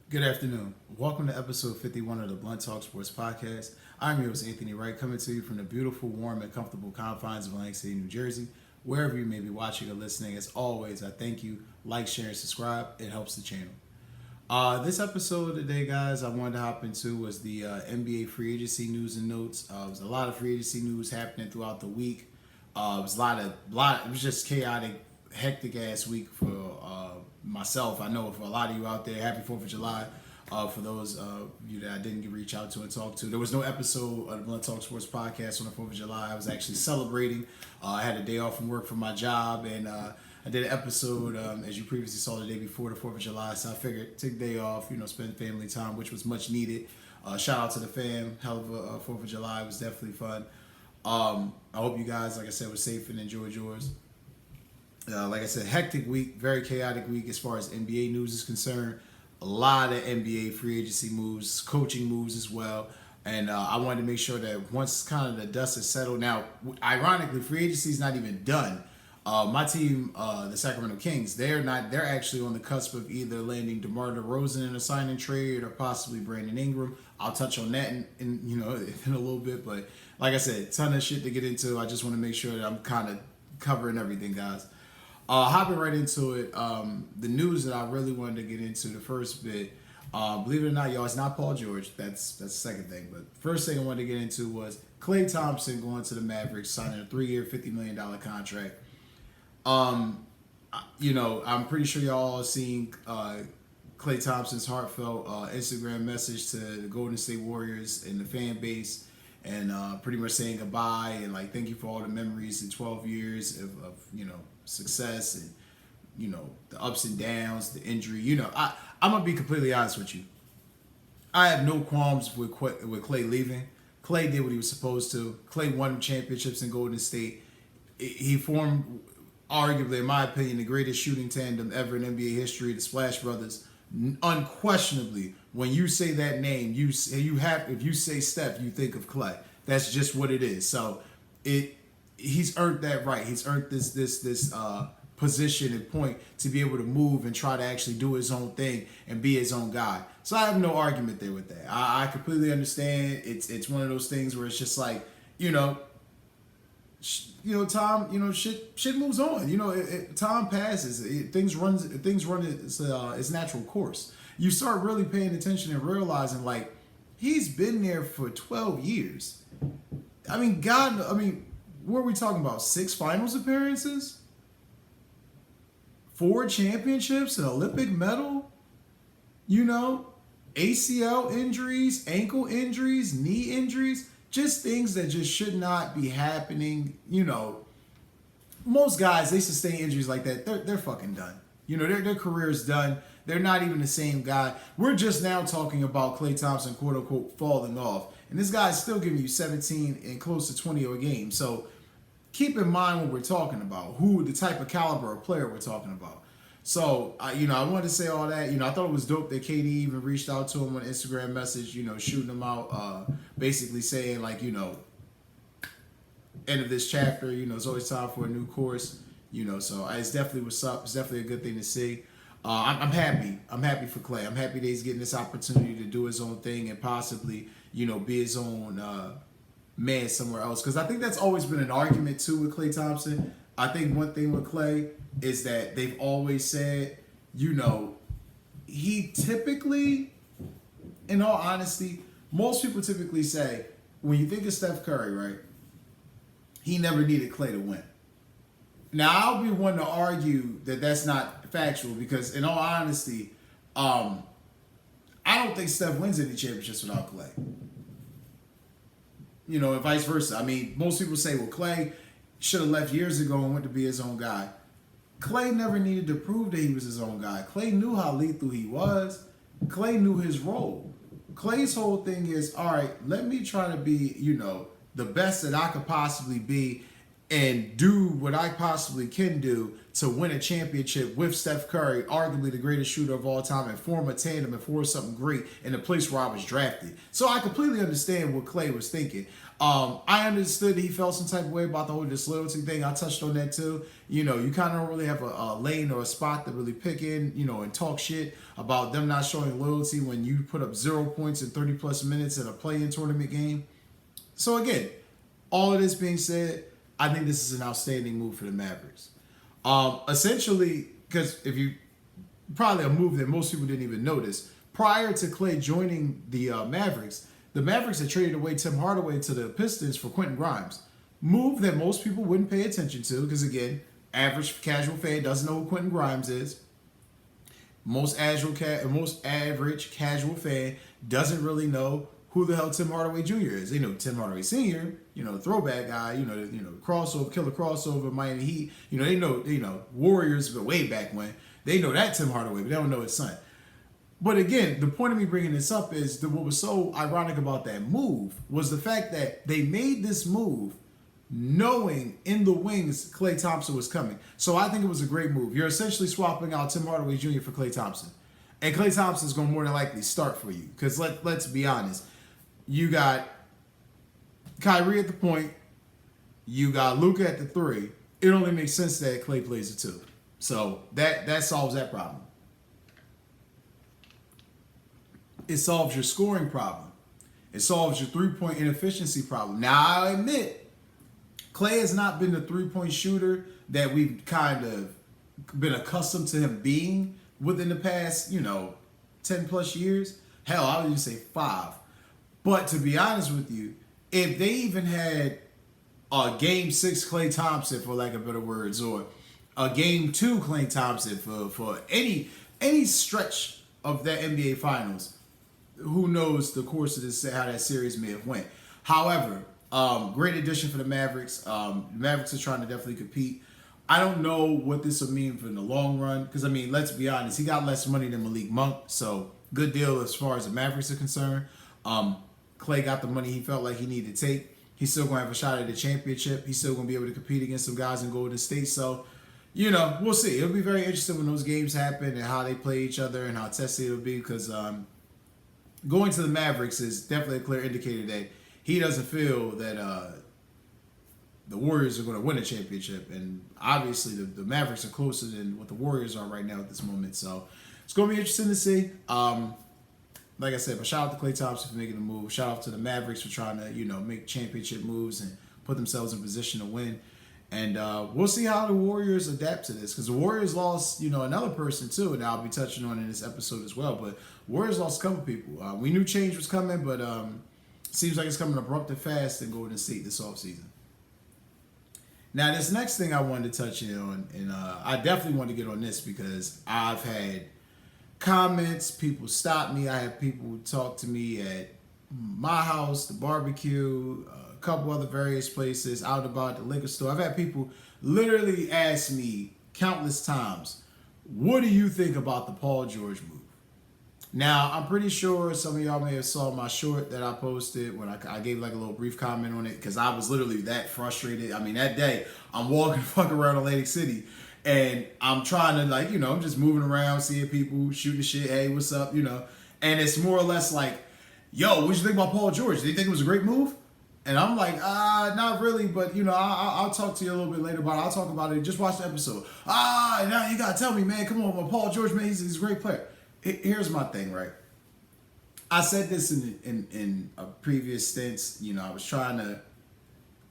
Good afternoon. Welcome to episode 51 of the Blunt Talk Sports Podcast. I'm your host, Anthony Wright, coming to you from the beautiful, warm, and comfortable confines of Atlantic City, New Jersey. Wherever you may be watching or listening, as always, I thank you. Like, share, and subscribe. It helps the channel. This episode today, guys, I wanted to hop into was the NBA free agency news and notes. There was a lot of free agency news happening throughout the week. It was it was just chaotic, hectic ass week for myself. I know for a lot of you out there, happy 4th of July. For those of you that I didn't reach out to and talk to, there was no episode of the Blunt Talk Sports Podcast on the 4th of July. I was actually celebrating. I had a day off from work for my job, and I did an episode, as you previously saw, the day before the 4th of July. So I figured take a day off, spend family time, which was much needed. Shout out to the fam. Hell of a 4th of July. It was definitely fun. I hope you guys, like I said, were safe and enjoyed yours. Like I said, hectic week, very chaotic week as far as NBA news is concerned. A lot of NBA free agency moves, coaching moves as well. And I wanted to make sure that once kind of the dust is settled. Now, ironically, free agency is not even done. My team, the Sacramento Kings, they're actually on the cusp of either landing DeMar DeRozan in a signing trade or possibly Brandon Ingram. I'll touch on that in a little bit. But like I said, ton of shit to get into. I just want to make sure that I'm kind of covering everything, guys. Hopping right into it, the news that I really wanted to get into, the first bit, believe it or not, y'all, it's not Paul George. That's the second thing. But first thing I wanted to get into was Klay Thompson going to the Mavericks, signing a 3-year, $50 million contract. I'm pretty sure y'all seen Klay Thompson's heartfelt Instagram message to the Golden State Warriors and the fan base, and pretty much saying goodbye and like thank you for all the memories in 12 years of success and the ups and downs, the injury. I'm gonna be completely honest with you. I have no qualms with Klay leaving. Klay did what he was supposed to. Klay won championships in Golden State. He formed, arguably, in my opinion, the greatest shooting tandem ever in NBA history, the Splash Brothers. Unquestionably, when you say that name, if you say Steph, you think of Klay. That's just what it is. So he's earned that right. He's earned this position and point to be able to move and try to actually do his own thing and be his own guy. So I have no argument there with that. I completely understand. It's one of those things where it's just like, time, shit moves on. Time passes. Things run its natural course. You start really paying attention and realizing, like, he's been there for 12 years. What are we talking about? 6 finals appearances? 4 championships, an Olympic medal? ACL injuries, ankle injuries, knee injuries, just things that just should not be happening. Most guys, they sustain injuries like that, they're fucking done. Their career's done. They're not even the same guy. We're just now talking about Klay Thompson, quote unquote, falling off. And this guy's still giving you 17 and close to 20 a game. So keep in mind what we're talking about, who the type of caliber of player we're talking about. So, I wanted to say all that. I thought it was dope that KD even reached out to him on an Instagram message, shooting him out, basically saying, like, end of this chapter, it's always time for a new course, so it's definitely what's up. It's definitely a good thing to see. I'm happy. I'm happy for Klay. I'm happy that he's getting this opportunity to do his own thing and possibly, be his own man somewhere else. Because I think that's always been an argument, too, with Klay Thompson. I think one thing with Klay is that they've always said, he typically, in all honesty, most people typically say, when you think of Steph Curry, right, he never needed Klay to win. Now, I'll be one to argue that that's not factual because, in all honesty, I don't think Steph wins any championships without Klay. And vice versa. Most people say, well, Klay should have left years ago and went to be his own guy. Klay never needed to prove that he was his own guy. Klay knew how lethal he was. Klay knew his role. Klay's whole thing is, all right, let me try to be, the best that I could possibly be and do what I possibly can do to win a championship with Steph Curry, arguably the greatest shooter of all time, and form a tandem and form something great in the place where I was drafted. So I completely understand what Klay was thinking. I understood he felt some type of way about the whole disloyalty thing. I touched on that too. You know, you kind of don't really have a lane or a spot to really pick in, you know, and talk shit about them not showing loyalty when you put up 0 points in 30 plus minutes in a play-in tournament game. So again, all of this being said, I think this is an outstanding move for the Mavericks. Essentially, because if you probably a move that most people didn't even notice, prior to Klay joining the Mavericks had traded away Tim Hardaway to the Pistons for Quentin Grimes. Move that most people wouldn't pay attention to because, again, average casual fan doesn't know who Quentin Grimes is. Most average casual fan doesn't really know who the hell Tim Hardaway Jr. is. They know Tim Hardaway Sr., you know, throwback guy, you know, crossover, killer crossover, Miami Heat. You know, they know Warriors, but way back when. They know that Tim Hardaway, but they don't know his son. But again, the point of me bringing this up is that what was so ironic about that move was the fact that they made this move knowing in the wings Klay Thompson was coming. So I think it was a great move. You're essentially swapping out Tim Hardaway Jr. for Klay Thompson. And Klay Thompson is going to more than likely start for you. Because let's be honest. You got Kyrie at the point. You got Luka at the 3. It only makes sense that Klay plays the 2. So that solves that problem. It solves your scoring problem. It solves your three-point inefficiency problem. Now, I admit, Klay has not been the three-point shooter that we've kind of been accustomed to him being within the past, 10 plus years. Hell, I would even say 5. But to be honest with you, if they even had a Game 6 Klay Thompson, for lack of better words, or a Game 2 Klay Thompson for any stretch of that NBA Finals, who knows the course of this, how that series may have went. However, great addition for the Mavericks. The Mavericks are trying to definitely compete. I don't know what this will mean for in the long run, because, I mean, let's be honest, he got less money than Malik Monk, so good deal as far as the Mavericks are concerned. Klay got the money he felt like he needed to take. He's still going to have a shot at the championship. He's still going to be able to compete against some guys in Golden State, so we'll see. It'll be very interesting when those games happen and how they play each other and how tested it'll be, because going to the Mavericks is definitely a clear indicator that he doesn't feel that the Warriors are going to win a championship. And obviously the Mavericks are closer than what the Warriors are right now at this moment. So it's going to be interesting to see. Like I said, but shout out to Klay Thompson for making the move. Shout out to the Mavericks for trying to, make championship moves and put themselves in position to win. And we'll see how the Warriors adapt to this, because the Warriors lost, another person too, and I'll be touching on in this episode as well. But Warriors lost a couple people. We knew change was coming, but seems like it's coming abrupt and fast in Golden State this offseason. Now, this next thing I wanted to touch on, and I definitely want to get on this because I've had comments, people stop me. I have people talk to me at my house, the barbecue, a couple other various places, out about the liquor store. I've had people literally ask me countless times, what do you think about the Paul George move? Now, I'm pretty sure some of y'all may have saw my short that I posted when I gave like a little brief comment on it, because I was literally that frustrated. I mean, that day, I'm walking fuck around Atlantic City, and I'm trying to I'm just moving around, seeing people, shooting shit, hey, what's up, and it's more or less like, yo, what you think about Paul George? Do you think it was a great move? And I'm like, not really, but I'll talk to you a little bit later about it. I'll talk about it. Just watch the episode. Now you gotta tell me, man. Come on, well, Paul George, man, he's a great player. Here's my thing, right? I said this in a previous stints. I was trying to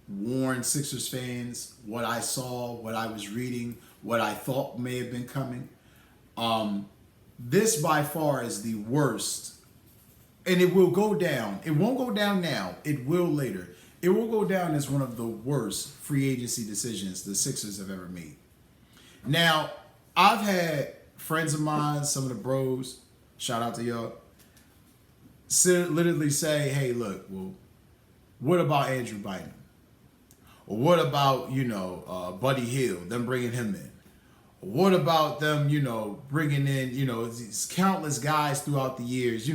warn Sixers fans what I saw, what I was reading, what I thought may have been coming. This by far is the worst. And it will go down. It won't go down now. It will later. It will go down as one of the worst free agency decisions the Sixers have ever made. Now, I've had friends of mine, some of the bros, shout out to y'all, literally say, hey, look, well, what about Andrew Bynum? Or what about, Buddy Hield, them bringing him in? Or what about them, bringing in, these countless guys throughout the years,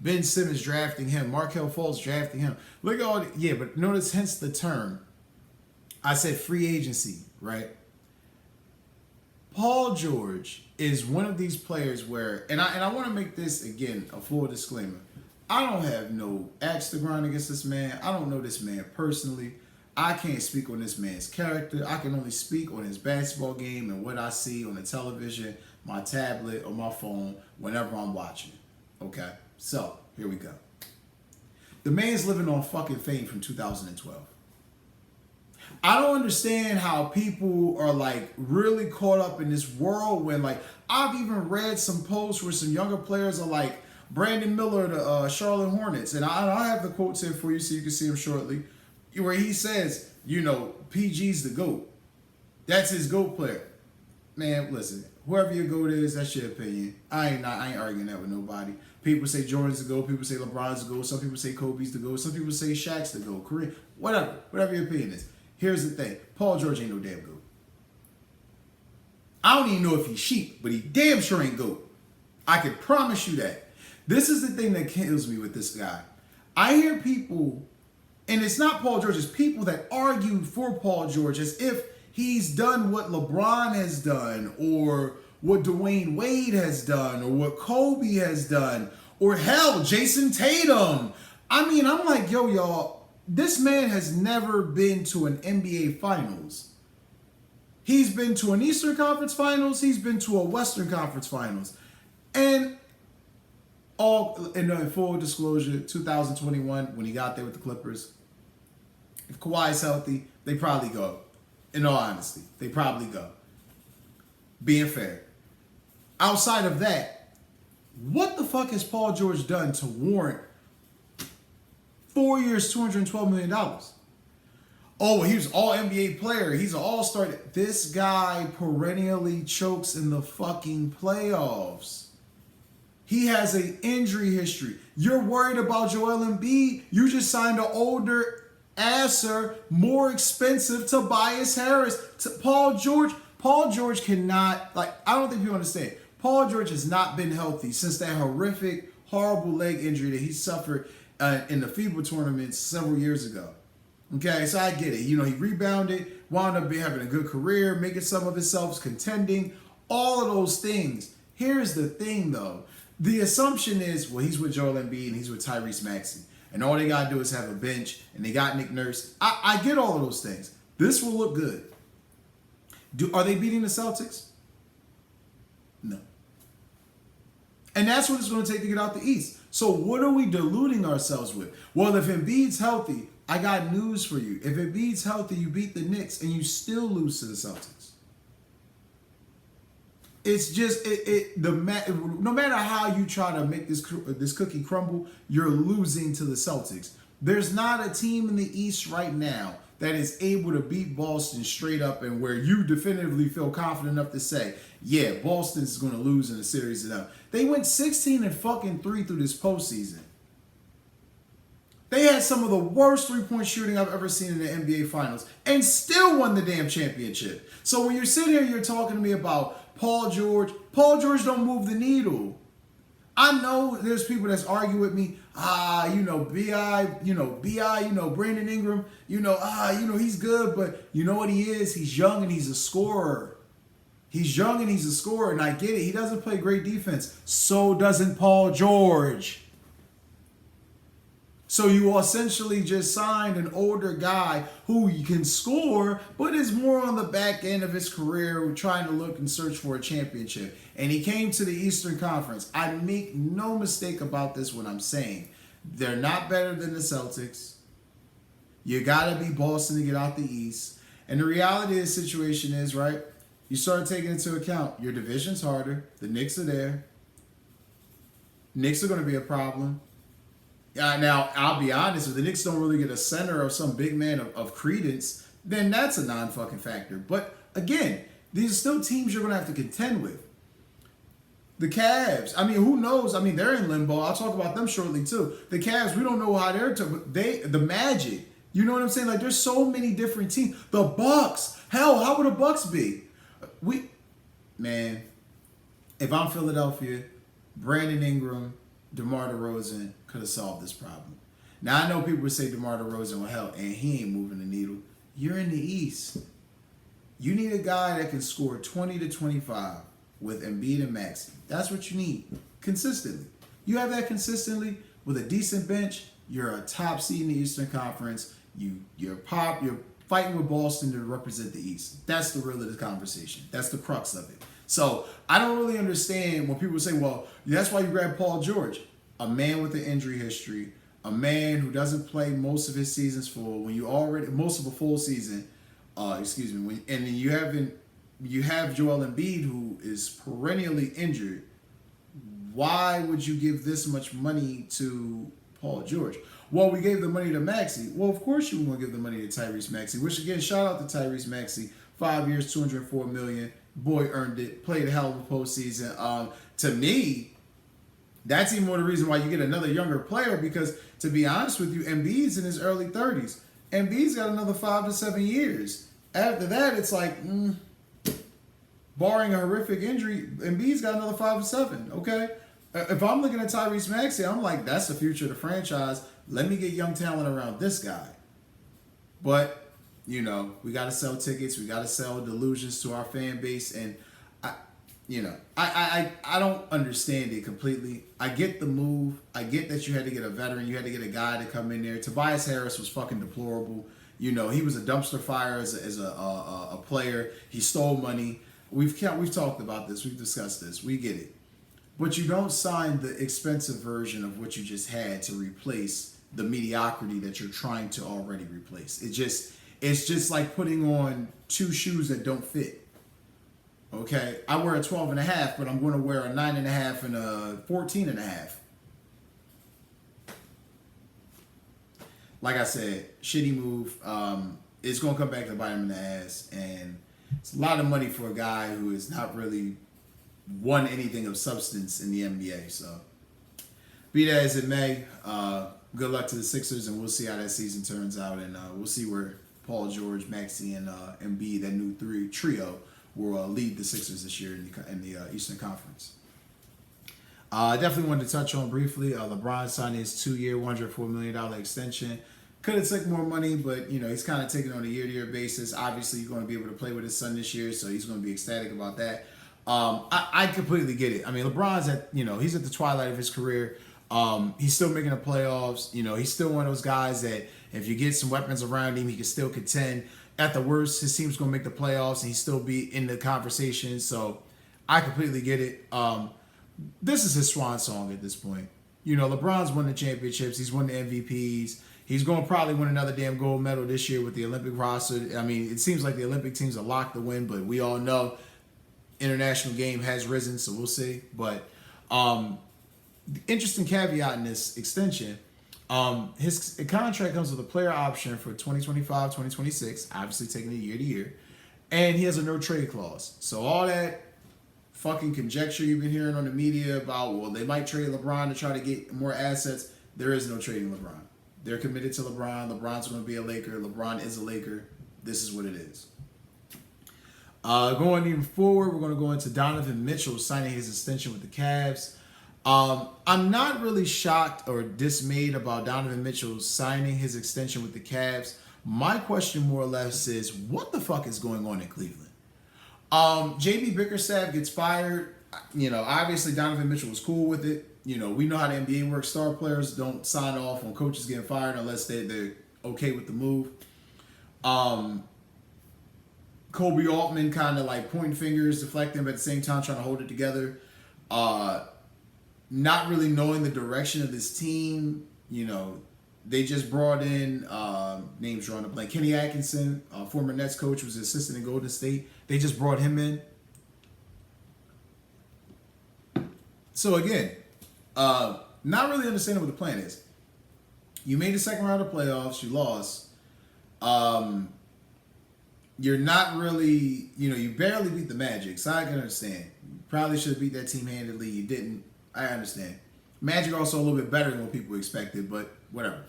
Ben Simmons drafting him, Markelle Fultz drafting him. Look at all but notice hence the term I said free agency, right? Paul George is one of these players where, and I want to make this again a full disclaimer. I don't have no axe to grind against this man. I don't know this man personally. I can't speak on this man's character. I can only speak on his basketball game and what I see on the television, my tablet, or my phone whenever I'm watching. Okay, so here we go. The man's living on fucking fame from 2012. I don't understand how people are like really caught up in this world when like I've even read some posts where some younger players are like Brandon Miller, the Charlotte Hornets, and I have the quotes here for you so you can see them shortly, where he says, you know, PG's the GOAT. That's his GOAT player. Man, listen, whoever your GOAT is, that's your opinion. I ain't arguing that with nobody. People say Jordan's the GOAT. People say LeBron's the GOAT. Some people say Kobe's the GOAT. Some people say Shaq's the GOAT. Kareem, whatever your opinion is. Here's the thing. Paul George ain't no damn GOAT. I don't even know if he's sheep, but he damn sure ain't GOAT. I can promise you that. This is the thing that kills me with this guy. I hear people, and it's not Paul George, it's people that argue for Paul George as if he's done what LeBron has done, or what Dwayne Wade has done, or what Kobe has done, or hell, Jason Tatum. I mean, I'm like, yo, y'all, this man has never been to an NBA Finals. He's been to an Eastern Conference Finals. He's been to a Western Conference Finals. And all in full disclosure, 2021, when he got there with the Clippers, if Kawhi's healthy, they probably go. In all honesty, they probably go. Being fair. Outside of that, what the fuck has Paul George done to warrant 4 years, $212 million? Oh, he was an all-NBA player. He's an all-star. This guy perennially chokes in the fucking playoffs. He has an injury history. You're worried about Joel Embiid. You just signed an older asser, more expensive Tobias Harris. Paul George cannot, like, I don't think people understand. Paul George has not been healthy since that horrific, horrible leg injury that he suffered in the FIBA tournament several years ago. Okay, so I get it. You know, he rebounded, wound up having a good career, making some of himself, contending, all of those things. Here's the thing, though. The assumption is, well, he's with Joel Embiid and he's with Tyrese Maxey. And all they got to do is have a bench, and they got Nick Nurse. I get all of those things. This will look good. Are they beating the Celtics? No. And that's what it's going to take to get out the East. So what are we deluding ourselves with? Well, if Embiid's healthy, I got news for you. If Embiid's healthy, you beat the Knicks, and you still lose to the Celtics. It's just no matter how you try to make this cookie crumble, you're losing to the Celtics. There's not a team in the East right now that is able to beat Boston straight up and where you definitively feel confident enough to say, yeah, Boston's going to lose in a series of them. They went 16-3 through this postseason. They had some of the worst 3-point shooting I've ever seen in the NBA Finals and still won the damn championship. So when you're sitting here, you're talking to me about Paul George don't move the needle. I know there's people that's argue with me, Brandon Ingram, he's good, but you know what he is? He's young and he's a scorer. He's young and he's a scorer, and I get it. He doesn't play great defense. So doesn't Paul George. So you essentially just signed an older guy who can score, but is more on the back end of his career trying to look and search for a championship. And he came to the Eastern Conference. I make no mistake about this when I'm saying they're not better than the Celtics. You got to be Boston to get out the East. And the reality of the situation is, right, you start taking into account your division's harder. The Knicks are there. Knicks are going to be a problem. Now, I'll be honest, if the Knicks don't really get a center or some big man of credence, then that's a non-fucking factor. But again, these are still teams you're going to have to contend with. The Cavs, I mean, who knows? I mean, they're in limbo. I'll talk about them shortly too. The Cavs, we don't know how they're the Magic. You know what I'm saying? Like, there's so many different teams. The Bucks. Hell, how would the Bucks be? If I'm Philadelphia, Brandon Ingram, DeMar DeRozan could have solved this problem. Now, I know people would say DeMar DeRozan, well, hell, and he ain't moving the needle. You're in the East. You need a guy that can score 20 to 25 with Embiid and Maxey. That's what you need consistently. You have that consistently with a decent bench. You're a top seed in the Eastern Conference. You're fighting with Boston to represent the East. That's the real of the conversation. That's the crux of it. So I don't really understand when people say, well, that's why you grab Paul George, a man with an injury history, a man who doesn't play most of his seasons full. When you already most of a full season, and then you have Joel Embiid, who is perennially injured. Why would you give this much money to Paul George? Well, we gave the money to Maxey. Well, of course you want to give the money to Tyrese Maxey, which again, shout out to Tyrese Maxey. 5 years, $204 million. Boy earned it. Played a hell of a postseason. To me, that's even more the reason why you get another younger player, because to be honest with you, Embiid's in his early 30s. Embiid's got another 5 to 7 years. After that, it's like, barring a horrific injury, Embiid's got another 5 to 7, okay? If I'm looking at Tyrese Maxey, I'm like, that's the future of the franchise. Let me get young talent around this guy. But, we got to sell tickets. We got to sell delusions to our fan base. And, I don't understand it completely. I get the move. I get that you had to get a veteran. You had to get a guy to come in there. Tobias Harris was fucking deplorable. He was a dumpster fire as a player. He stole money. We've talked about this. We've discussed this. We get it. But you don't sign the expensive version of what you just had to replace the mediocrity that you're trying to already replace. It's just like putting on two shoes that don't fit. Okay? I wear a 12.5, but I'm going to wear a 9.5 and a 14.5. Like I said, shitty move. It's going to come back to bite him in the ass. And it's a lot of money for a guy who has not really won anything of substance in the NBA. So, be that as it may, good luck to the Sixers, and we'll see how that season turns out. And we'll see where Paul George, Maxey, and Embiid, that new trio, will lead the Sixers this year in the Eastern Conference. I definitely wanted to touch on briefly LeBron signed his 2-year, $104 million extension. Could have took more money, but he's kind of taking it on a year-to-year basis. Obviously, he's going to be able to play with his son this year, so he's going to be ecstatic about that. I completely get it. I mean, LeBron's he's at the twilight of his career. He's still making the playoffs. He's still one of those guys that if you get some weapons around him, he can still contend. At the worst, his team's going to make the playoffs and he still be in the conversation. So I completely get it. This is his swan song at this point. LeBron's won the championships. He's won the MVPs. He's going to probably win another damn gold medal this year with the Olympic roster. I mean, it seems like the Olympic teams are locked to win, but we all know international game has risen, so we'll see. But the interesting caveat in this extension, his contract comes with a player option for 2025, 2026, obviously taking it year to year, and he has a no trade clause. So all that fucking conjecture you've been hearing on the media about, well, they might trade LeBron to try to get more assets, there is no trading LeBron. They're committed to LeBron. LeBron's going to be a Laker. LeBron is a Laker. This is what it is. Going even forward, we're going to go into Donovan Mitchell signing his extension with the Cavs. I'm not really shocked or dismayed about Donovan Mitchell signing his extension with the Cavs. My question more or less is, what the fuck is going on in Cleveland? JB Bickerstaff gets fired. Obviously Donovan Mitchell was cool with it. We know how the NBA works. Star players don't sign off on coaches getting fired unless they're okay with the move. Kobe Altman kind of like pointing fingers, deflecting, but at the same time trying to hold it together. Not really knowing the direction of this team. They just brought in, names drawing a blank, Kenny Atkinson, former Nets coach, was assistant in Golden State. They just brought him in. So again, not really understanding what the plan is. You made the second round of playoffs, you lost. You're not really, you barely beat the Magic, so I can understand. You probably should have beat that team handedly. You didn't. I understand. Magic also a little bit better than what people expected, but whatever.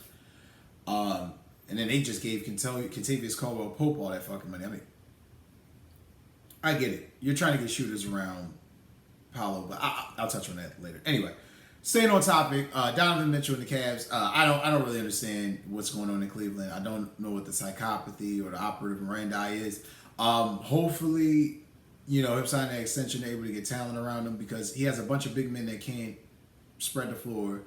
And then they just gave Kentavious Caldwell-Pope all that fucking money. I mean, I get it. You're trying to get shooters around Paolo, but I'll touch on that later. Anyway, Staying on topic, Donovan Mitchell and the Cavs. I don't really understand what's going on in Cleveland. I don't know what the psychopathy or the operative Miranda is. Hopefully, him signing that extension, they're able to get talent around him because he has a bunch of big men that can't spread the floor.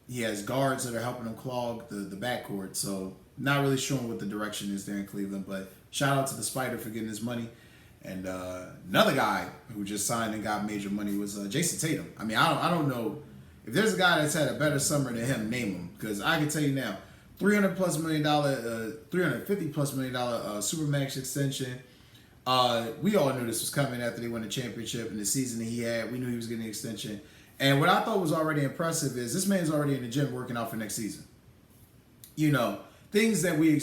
He has guards that are helping him clog the backcourt. So not really sure what the direction is there in Cleveland. But shout out to the Spider for getting his money. And another guy who just signed and got major money was Jason Tatum. I mean, I don't know if there's a guy that's had a better summer than him. Name him, because I can tell you now, $350+ million supermax extension. We all knew this was coming after they won the championship and the season that he had. We knew he was getting an extension. And what I thought was already impressive is this man's already in the gym working out for next season. Things that we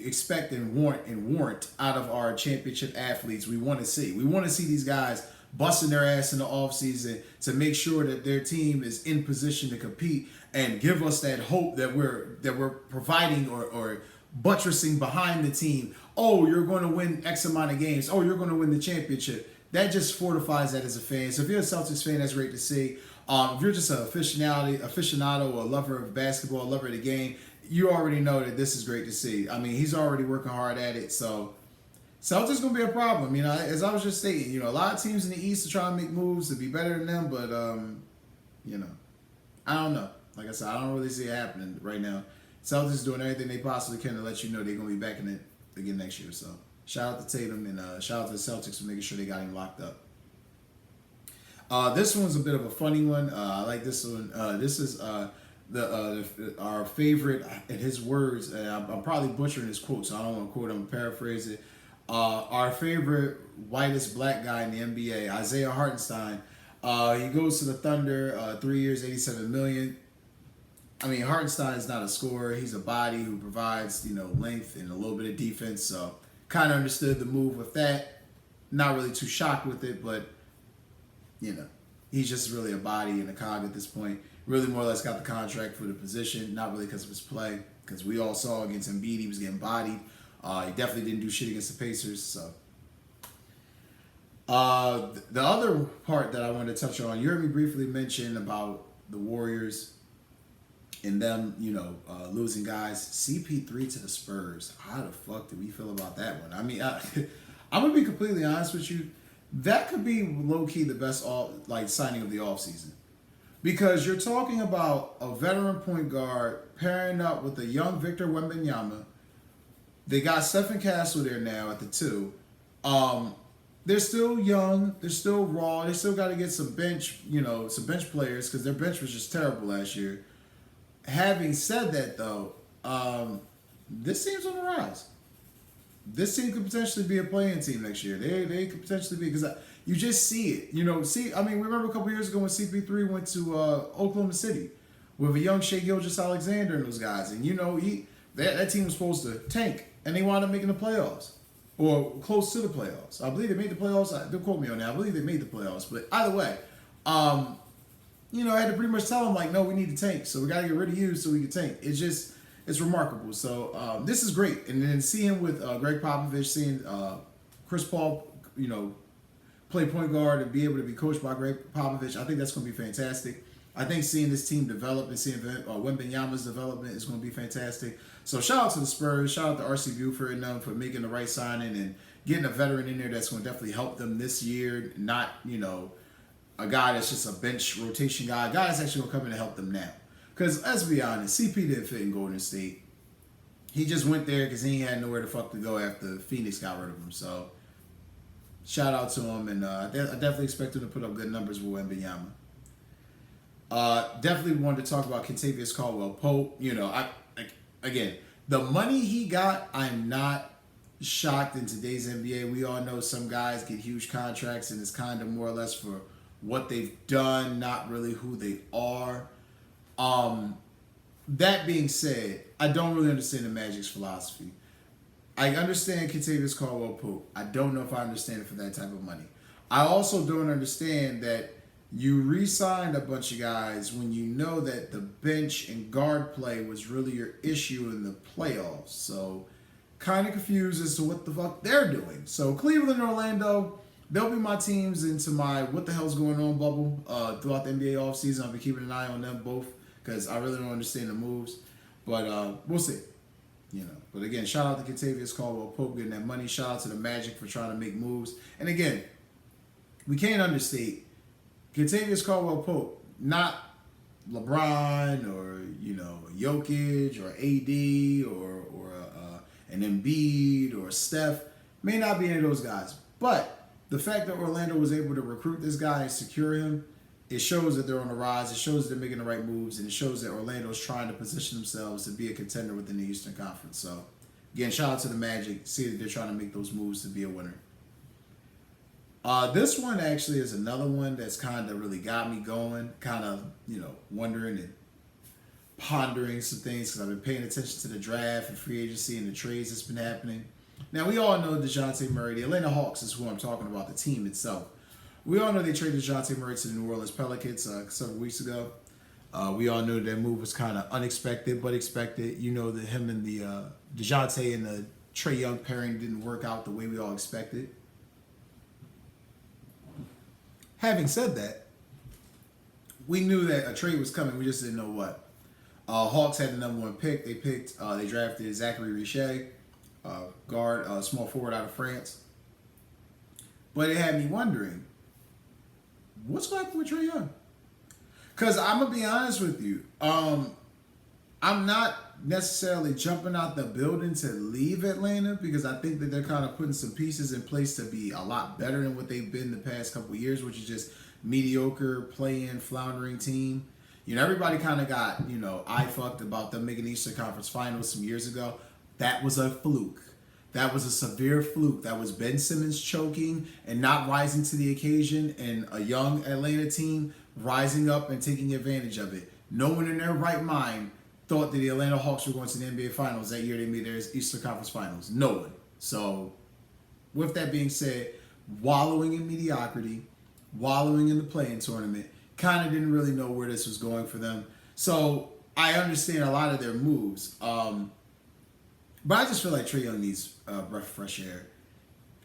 expect and warrant out of our championship athletes, we want to see. We want to see these guys busting their ass in the offseason to make sure that their team is in position to compete and give us that hope that we're providing or buttressing behind the team. Oh, you're going to win X amount of games. Oh, you're going to win the championship. That just fortifies that as a fan. So if you're a Celtics fan, that's great to see. If you're just an aficionado or a lover of basketball, a lover of the game, you already know that this is great to see. I mean, he's already working hard at it, so Celtics going to be a problem. As I was just stating, a lot of teams in the East are trying to make moves to be better than them, but, I don't know. Like I said, I don't really see it happening right now. Celtics doing everything they possibly can to let you know they're going to be back in it again next year. So shout out to Tatum and shout out to the Celtics for making sure they got him locked up. This one's a bit of a funny one. I like this one. This is our favorite, in his words, and I'm probably butchering his quote, so I don't want to quote him, paraphrase it. Our favorite whitest black guy in the NBA, Isaiah Hartenstein. He goes to the Thunder, 3 years, $87 million. I mean, Hartenstein is not a scorer. He's a body who provides, length and a little bit of defense. So kind of understood the move with that. Not really too shocked with it, but, he's just really a body and a cog at this point. Really more or less got the contract for the position, not really because of his play, because we all saw against Embiid he was getting bodied. He definitely didn't do shit against the Pacers. So the other part that I wanted to touch on, you heard me briefly mention about the Warriors and them, losing guys. CP3 to the Spurs. How the fuck do we feel about that one? I mean, I'm going to be completely honest with you. That could be low-key the best signing of the offseason. Because you're talking about a veteran point guard pairing up with a young Victor Wembanyama. They got Stephen Castle there now at the 2. They're still young. They're still raw. They still got to get some bench players because their bench was just terrible last year. Having said that, though, this team's on the rise. This team could potentially be a playing team next year. They could potentially be, because you just see it. Remember a couple years ago when CP3 went to Oklahoma City with a young Shai Gilgeous-Alexander and those guys, and that team was supposed to tank, and they wound up making the playoffs or close to the playoffs. I believe they made the playoffs. Don't quote me on that. I believe they made the playoffs, but either way, I had to pretty much tell them no, we need to tank, so we got to get rid of you so we can tank. It's remarkable. So this is great. And then seeing with Greg Popovich, seeing Chris Paul, play point guard and be able to be coached by Greg Popovich, I think that's going to be fantastic. I think seeing this team develop and seeing Wembanyama's development is going to be fantastic. So shout out to the Spurs. Shout out to R.C. Buford and them for making the right signing and getting a veteran in there that's going to definitely help them this year. Not, a guy that's just a bench rotation guy. A guy that's actually going to come in and help them now. Because let's be honest, CP didn't fit in Golden State. He just went there because he ain't had nowhere the fuck to go after Phoenix got rid of him. So shout out to him, and I definitely expect him to put up good numbers with Wembanyama. Definitely wanted to talk about Kentavious Caldwell-Pope. Again, the money he got, I'm not shocked in today's NBA. We all know some guys get huge contracts, and it's kind of more or less for what they've done, not really who they are. That being said, I don't really understand the Magic's philosophy. I understand Kentavious Caldwell-Pope. I don't know if I understand it for that type of money. I also don't understand that you re-signed a bunch of guys when you know that the bench and guard play was really your issue in the playoffs. So, kind of confused as to what the fuck they're doing. So, Cleveland and Orlando, they'll be my teams into my what the hell's going on bubble throughout the NBA offseason. I'll be keeping an eye on them both because I really don't understand the moves. But we'll see. But again, shout out to Kentavious Caldwell-Pope getting that money. Shout out to the Magic for trying to make moves. And again, we can't understate Kentavious Caldwell-Pope, not LeBron or Jokic or AD or an Embiid or Steph. May not be any of those guys, but the fact that Orlando was able to recruit this guy and secure him, it shows that they're on the rise. It shows that they're making the right moves, and it shows that Orlando is trying to position themselves to be a contender within the Eastern Conference. So, again, shout out to the Magic. See that they're trying to make those moves to be a winner. This one actually is another one that's kind of really got me going, kind of, wondering and pondering some things because I've been paying attention to the draft and free agency and the trades that's been happening. Now, we all know DeJounte Murray. The Atlanta Hawks is who I'm talking about, the team itself. We all know they traded DeJounte Murray to the New Orleans Pelicans several weeks ago. We all knew that move was kind of unexpected, but expected. That him and the DeJounte and the Trae Young pairing didn't work out the way we all expected. Having said that, we knew that a trade was coming. We just didn't know what. Hawks had the number 1 pick. They drafted Zachary Richey, guard, small forward out of France. But it had me wondering, what's going to happen with Trae Young? Because I'm going to be honest with you. I'm not necessarily jumping out the building to leave Atlanta because I think that they're kind of putting some pieces in place to be a lot better than what they've been the past couple of years, which is just mediocre, play-in, floundering team. Everybody kind of got, eye fucked about them making the Eastern Conference Finals some years ago. That was a fluke. That was a severe fluke. That was Ben Simmons choking and not rising to the occasion, and a young Atlanta team rising up and taking advantage of it. No one in their right mind thought that the Atlanta Hawks were going to the NBA Finals that year they made their Eastern Conference Finals. No one. So, with that being said, wallowing in mediocrity, wallowing in the play-in tournament, kind of didn't really know where this was going for them. So, I understand a lot of their moves. But I just feel like Trae Young needs breath of fresh air.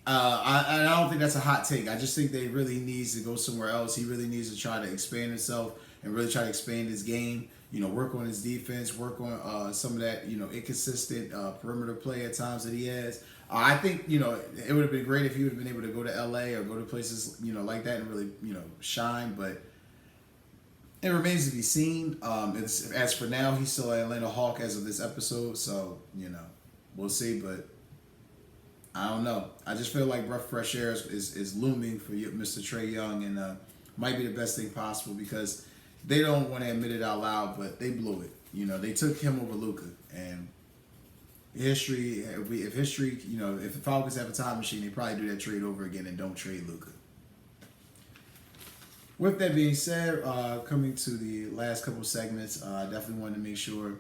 I don't think that's a hot take. I just think that he really needs to go somewhere else. He really needs to try to expand himself and really try to expand his game. Work on his defense, work on some of that, inconsistent perimeter play at times that he has. I think, it would have been great if he would have been able to go to LA or go to places, like that and really, shine. But it remains to be seen. As for now, he's still an Atlanta Hawk as of this episode. So, we'll see. But I don't know. I just feel like breath of fresh air is looming for Mr. Trae Young, and might be the best thing possible because they don't want to admit it out loud, but they blew it. They took him over Luka, and history. If the Falcons have a time machine, they probably do that trade over again and don't trade Luka. With that being said, coming to the last couple segments, I definitely wanted to make sure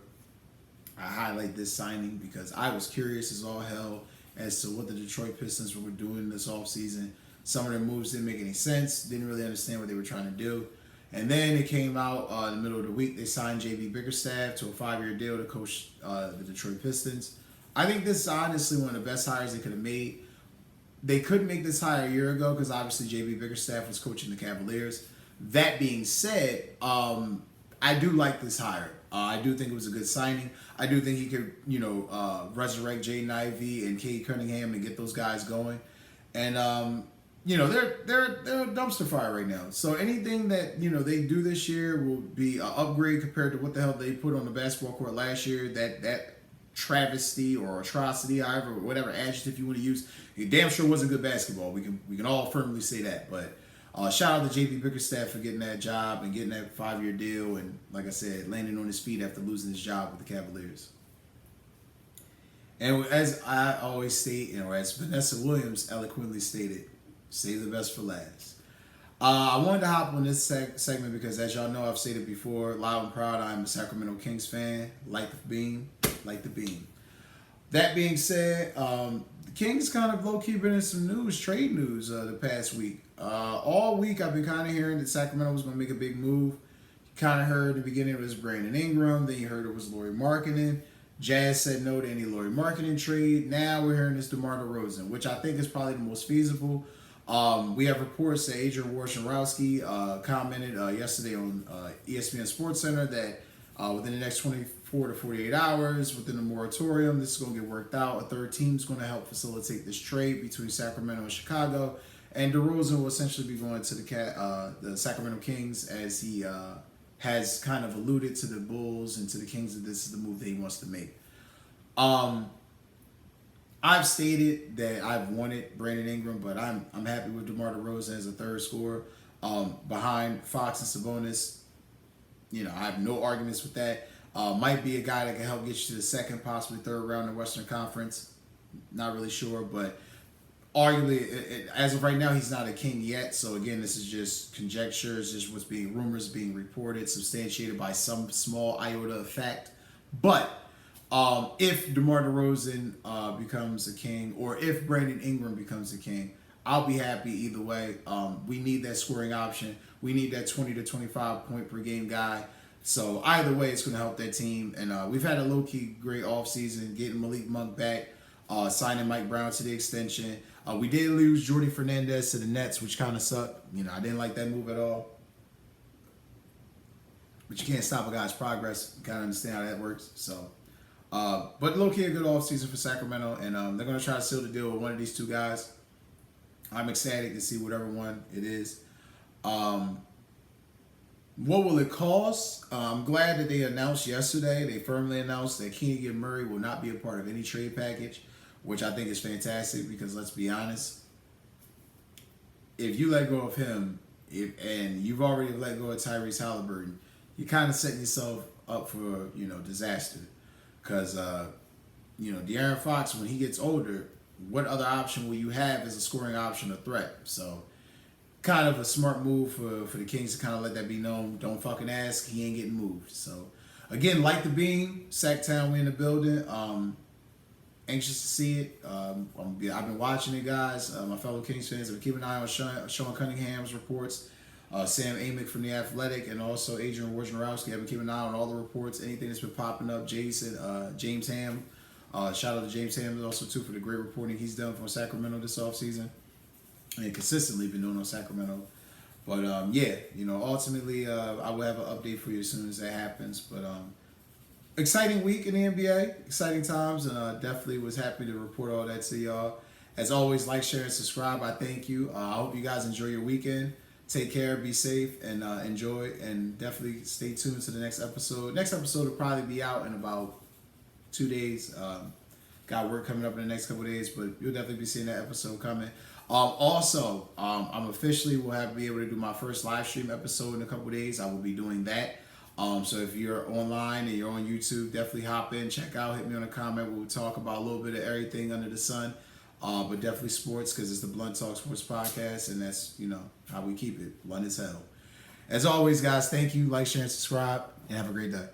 I highlight this signing because I was curious as all hell as to what the Detroit Pistons were doing this offseason. Some of their moves didn't make any sense, didn't really understand what they were trying to do. And then it came out in the middle of the week, they signed J.B. Bickerstaff to a 5-year deal to coach the Detroit Pistons. I think this is honestly one of the best hires they could have made. They couldn't make this hire a year ago because obviously J.B. Bickerstaff was coaching the Cavaliers. That being said, I do like this hire. I do think it was a good signing. I do think he could, resurrect Jaden Ivey and Cade Cunningham and get those guys going. And, they're a dumpster fire right now. So anything that, they do this year will be an upgrade compared to what the hell they put on the basketball court last year. That travesty or atrocity, however, whatever adjective you want to use, it damn sure wasn't good basketball. We can all firmly say that. But shout out to J.B. Bickerstaff for getting that job and getting that 5-year deal and, like I said, landing on his feet after losing his job with the Cavaliers. And as I always state, as Vanessa Williams eloquently stated, save the best for last. I wanted to hop on this segment because, as y'all know, I've stated before, loud and proud, I'm a Sacramento Kings fan. Like the beam. That being said, the Kings kind of low-key been in some trade news the past week. All week I've been kind of hearing that Sacramento was going to make a big move. You kind of heard in the beginning it was Brandon Ingram. Then you heard it was Lauri Markkanen. Jazz said no to any Lauri Markkanen trade. Now we're hearing this DeMar DeRozan, which I think is probably the most feasible. We have reports that Adrian Wojnarowski commented yesterday on ESPN Sports Center that within the next 24 to 48 hours, within the moratorium, this is going to get worked out. A third team is going to help facilitate this trade between Sacramento and Chicago. And DeRozan will essentially be going to the Sacramento Kings, as he has kind of alluded to the Bulls and to the Kings that this is the move that he wants to make. I've stated that I've wanted Brandon Ingram, but I'm happy with DeMar DeRozan as a third scorer behind Fox and Sabonis. You know, I have no arguments with that. Might be a guy that can help get you to the second, possibly third round in the Western Conference. Not really sure, but arguably, as of right now, he's not a king yet. So again, this is just conjecture. It's just what's being rumors being reported, substantiated by some small iota of fact. But if DeMar DeRozan becomes a king, or if Brandon Ingram becomes a king, I'll be happy either way. We need that scoring option. We need that 20 to 25 point per game guy. So either way, it's going to help that team. And we've had a low-key great offseason, getting Malik Monk back, signing Mike Brown to the extension. We did lose Jordy Fernandez to the Nets, which kind of sucked. You know, I didn't like that move at all. But you can't stop a guy's progress. You kind of understand how that works. So, but low-key a good offseason for Sacramento. And they're going to try to seal the deal with one of these two guys. I'm ecstatic to see whatever one it is. What will it cost? I'm glad that they announced yesterday. They firmly announced that Keegan Murray will not be a part of any trade package, which I think is fantastic because let's be honest, if you let go of him, and you've already let go of Tyrese Halliburton, you're kind of setting yourself up for, disaster. Because, De'Aaron Fox, when he gets older, what other option will you have as a scoring option or threat? So, kind of a smart move for the Kings to kind of let that be known. Don't fucking ask. He ain't getting moved. So, again, like the beam, Sacktown, we in the building. Anxious to see it. I've been watching it, guys. My fellow Kings fans have been keeping an eye on Sean Cunningham's reports. Sam Amick from The Athletic, and also Adrian Wojnarowski. I've been keeping an eye on all the reports, anything that's been popping up. James Ham. Shout out to James Ham also, too, for the great reporting he's done for Sacramento this offseason. And consistently been doing on Sacramento. But, ultimately, I will have an update for you as soon as that happens. But, exciting week in the NBA. Exciting times. And definitely was happy to report all that to y'all. As always, like, share, and subscribe. I thank you. I hope you guys enjoy your weekend. Take care, be safe, and enjoy. And definitely stay tuned to the next episode. Next episode will probably be out in about 2 days. Got work coming up in the next couple of days, but you'll definitely be seeing that episode coming. Also, I'm officially will be able to do my first live stream episode in a couple of days. I will be doing that. So if you're online and you're on YouTube, definitely hop in, check out, hit me on a comment. We'll talk about a little bit of everything under the sun, but definitely sports because it's the Blunt Talk Sports Podcast, and that's how we keep it blunt as hell. As always, guys, thank you. Like, share, and subscribe, and have a great day.